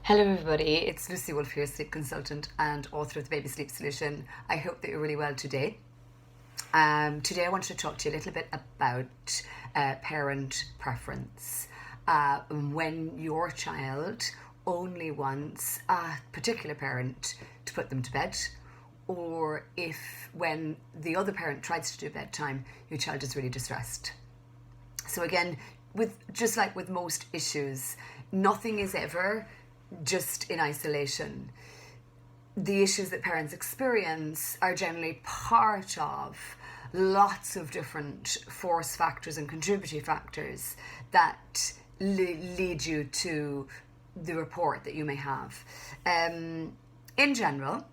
Hello, everybody. It's Lucy Wolf here, sleep consultant and author of the Baby Sleep Solution. I hope that you're really well today. Today, I wanted to talk to you a little bit about parent preference. When your child only wants a particular parent to put them to bed, or if when the other parent tries to do bedtime, your child is really distressed. So again, just like with most issues, nothing is ever just in isolation. The issues that parents experience are generally part of lots of different force factors and contributory factors that lead you to the report that you may have. In general,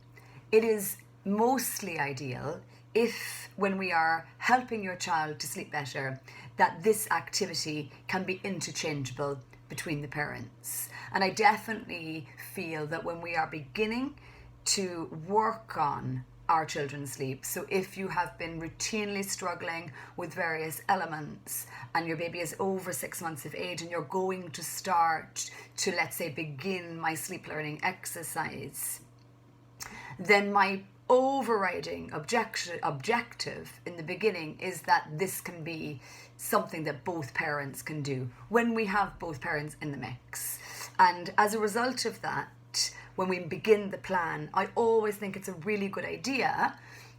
it is mostly ideal if, when we are helping your child to sleep better, that this activity can be interchangeable between the parents. And I definitely feel that when we are beginning to work on our children's sleep, so if you have been routinely struggling with various elements and your baby is over 6 months of age and you're going to start to, let's say, begin my sleep learning exercise, then my overriding objective in the beginning is that this can be something that both parents can do when we have both parents in the mix. And as a result of that, when we begin the plan, I always think it's a really good idea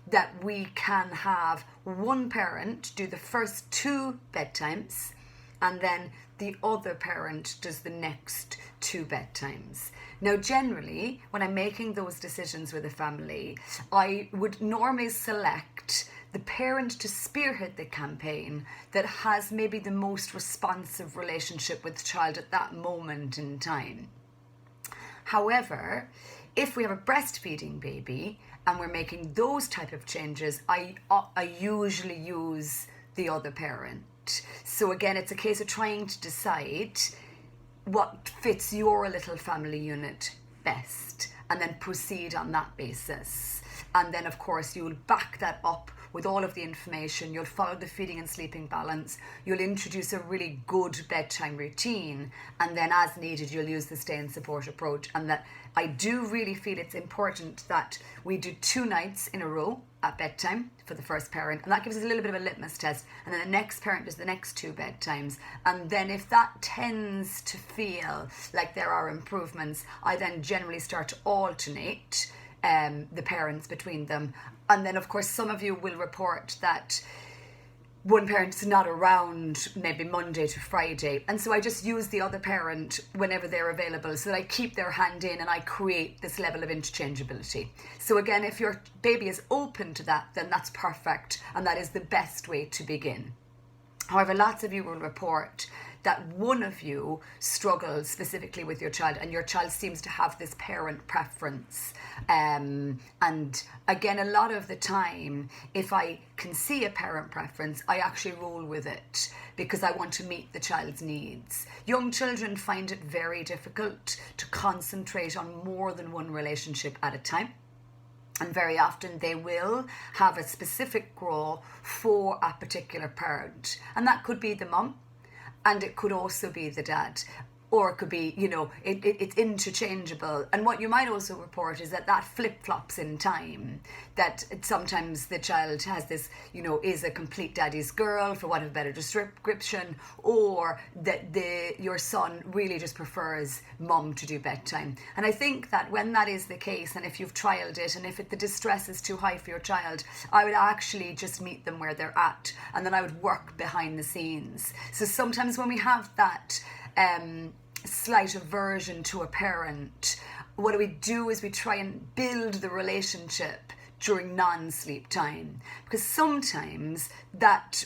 that we can have one parent do the first 2 bedtimes and then the other parent does the next 2 bedtimes. Now, generally, when I'm making those decisions with a family, I would normally select the parent to spearhead the campaign that has maybe the most responsive relationship with the child at that moment in time. However, if we have a breastfeeding baby and we're making those type of changes, I usually use the other parent. So again, it's a case of trying to decide what fits your little family unit best and then proceed on that basis. And then, of course, you'll back that up with all of the information. You'll follow the feeding and sleeping balance. You'll introduce a really good bedtime routine. And then as needed, you'll use the stay and support approach. And that I do really feel it's important that we do 2 nights in a row at bedtime for the first parent. And that gives us a little bit of a litmus test. And then the next parent does the next 2 bedtimes. And then if that tends to feel like there are improvements, I then generally start to alternate the parents between them. And then, of course, some of you will report that one parent is not around maybe Monday to Friday. And so I just use the other parent whenever they're available so that I keep their hand in and I create this level of interchangeability. So again, if your baby is open to that, then that's perfect. And that is the best way to begin. However, lots of you will report that one of you struggles specifically with your child and your child seems to have this parent preference. And again, a lot of the time, if I can see a parent preference, I actually roll with it because I want to meet the child's needs. Young children find it very difficult to concentrate on more than one relationship at a time. And very often they will have a specific role for a particular parent. And that could be the mum, and it could also be the dad. Or it could be, it's interchangeable. And what you might also report is that flip-flops in time. That sometimes the child has this, is a complete daddy's girl, for want of a better description, or that your son really just prefers mum to do bedtime. And I think that when that is the case, and if you've trialed it, and if the distress is too high for your child, I would actually just meet them where they're at, and then I would work behind the scenes. So sometimes when we have that slight aversion to a parent, what do we do is we try and build the relationship during non-sleep time, because sometimes that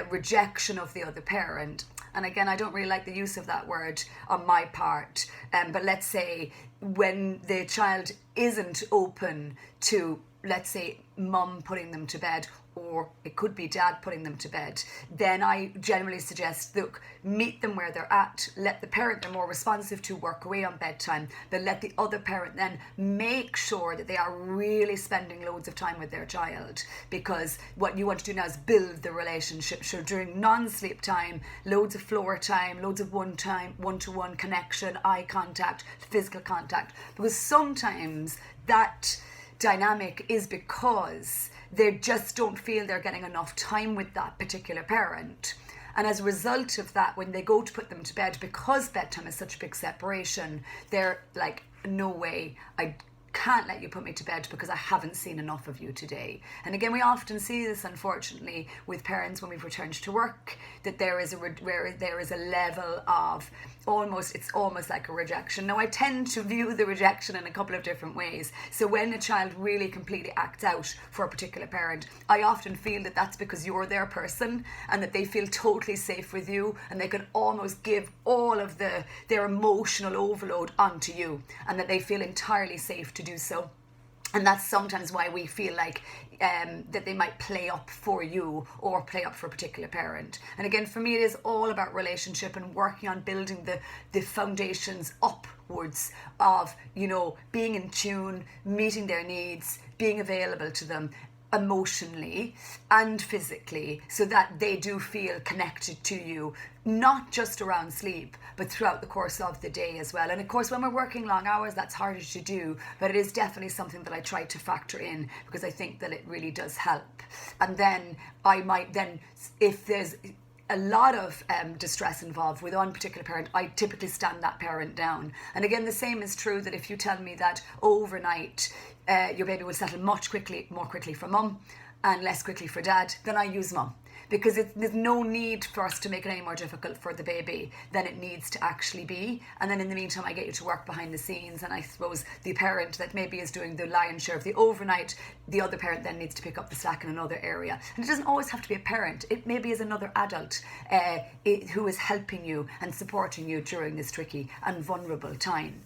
rejection of the other parent, and again, I don't really like the use of that word on my part, but let's say when the child isn't open to let's say, mum putting them to bed, or it could be dad putting them to bed, then I generally suggest, look, meet them where they're at, let the parent they're more responsive to work away on bedtime, but let the other parent then make sure that they are really spending loads of time with their child, because what you want to do now is build the relationship. So during non-sleep time, loads of floor time, loads of one-to-one connection, eye contact, physical contact, because sometimes that dynamic is because they just don't feel they're getting enough time with that particular parent. And as a result of that, when they go to put them to bed, because bedtime is such a big separation, they're like, no way, I can't let you put me to bed because I haven't seen enough of you today. And again, we often see this, unfortunately, with parents when we've returned to work, that there is a level of it's almost like a rejection. Now, I tend to view the rejection in a couple of different ways. So when a child really completely acts out for a particular parent, I often feel that that's because you're their person and that they feel totally safe with you, and they can almost give all of their emotional overload onto you, and that they feel entirely safe to do so. And that's sometimes why we feel like that they might play up for you or play up for a particular parent. And again, for me, it is all about relationship and working on building the foundations upwards of, being in tune, meeting their needs, being available to them emotionally and physically, so that they do feel connected to you, not just around sleep, but throughout the course of the day as well. And of course, when we're working long hours, that's harder to do, but it is definitely something that I try to factor in, because I think that it really does help. And then I might if there's a lot of distress involved with one particular parent, I typically stand that parent down. And again, the same is true that if you tell me that overnight your baby will settle more quickly for mum and less quickly for dad, then I use mum. Because there's no need for us to make it any more difficult for the baby than it needs to actually be. And then in the meantime, I get you to work behind the scenes. And I suppose the parent that maybe is doing the lion's share of the overnight, the other parent then needs to pick up the slack in another area. And it doesn't always have to be a parent. It maybe is another adult who is helping you and supporting you during this tricky and vulnerable time.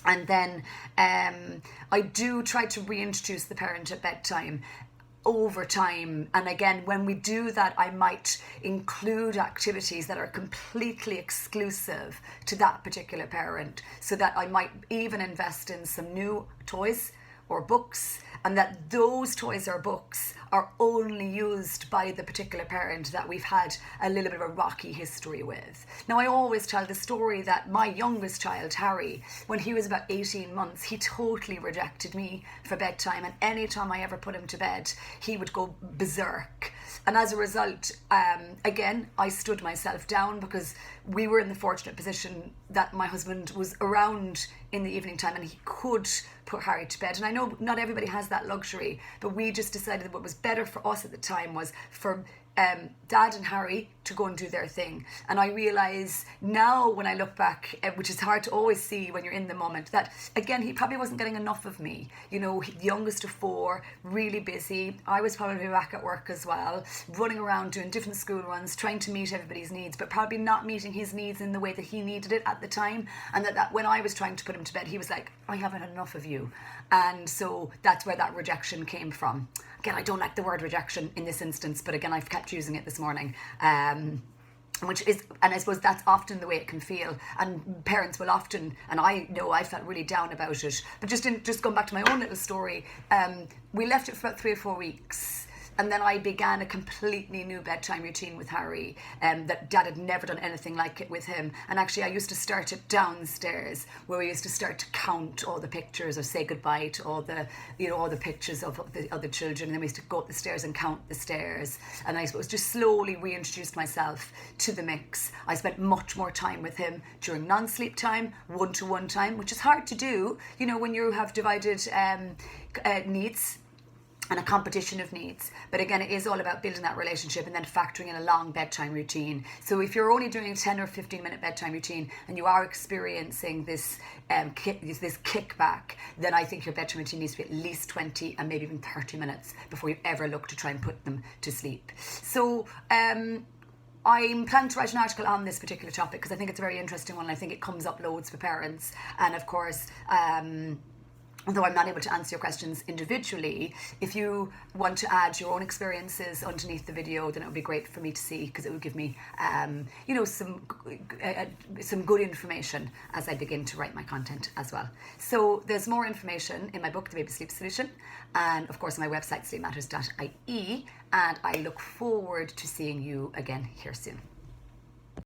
And then I do try to reintroduce the parent at bedtime over time. And again, when we do that, I might include activities that are completely exclusive to that particular parent, so that I might even invest in some new toys or books, and that those toys or books are only used by the particular parent that we've had a little bit of a rocky history with. Now, I always tell the story that my youngest child, Harry, when he was about 18 months, he totally rejected me for bedtime, and anytime I ever put him to bed, he would go berserk. And as a result, again, I stood myself down, because we were in the fortunate position that my husband was around in the evening time and he could put Harry to bed. And I know not everybody has that luxury, but we just decided that what was better for us at the time was for Dad and Harry to go and do their thing. And I realise now, when I look back, which is hard to always see when you're in the moment, that again, he probably wasn't getting enough of me. Youngest of 4, really busy. I was probably back at work as well, running around doing different school runs, trying to meet everybody's needs, but probably not meeting his needs in the way that he needed it at the time. And that when I was trying to put him to bed, he was like, I haven't had enough of you. And so that's where that rejection came from. Again, I don't like the word rejection in this instance, but again, I've kept using it this morning. Which is, and I suppose that's often the way it can feel, and parents will often, and I know I felt really down about it, but just going back to my own little story, we left it for about 3 or 4 weeks. And then I began a completely new bedtime routine with Harry, that Dad had never done anything like it with him. And actually, I used to start it downstairs, where we used to start to count all the pictures or say goodbye to all the pictures of the other children. And then we used to go up the stairs and count the stairs. And I suppose just slowly reintroduced myself to the mix. I spent much more time with him during non-sleep time, one-to-one time, which is hard to do, when you have divided needs and a competition of needs. But again, it is all about building that relationship and then factoring in a long bedtime routine. So if you're only doing a 10 or 15 minute bedtime routine and you are experiencing this kickback, then I think your bedtime routine needs to be at least 20 and maybe even 30 minutes before you ever look to try and put them to sleep. So I'm planning to write an article on this particular topic, because I think it's a very interesting one, and I think it comes up loads for parents. And of course, although I'm not able to answer your questions individually, if you want to add your own experiences underneath the video, then it would be great for me to see, because it would give me, you know, some good information as I begin to write my content as well. So there's more information in my book, The Baby Sleep Solution, and of course on my website, sleepmatters.ie, and I look forward to seeing you again here soon.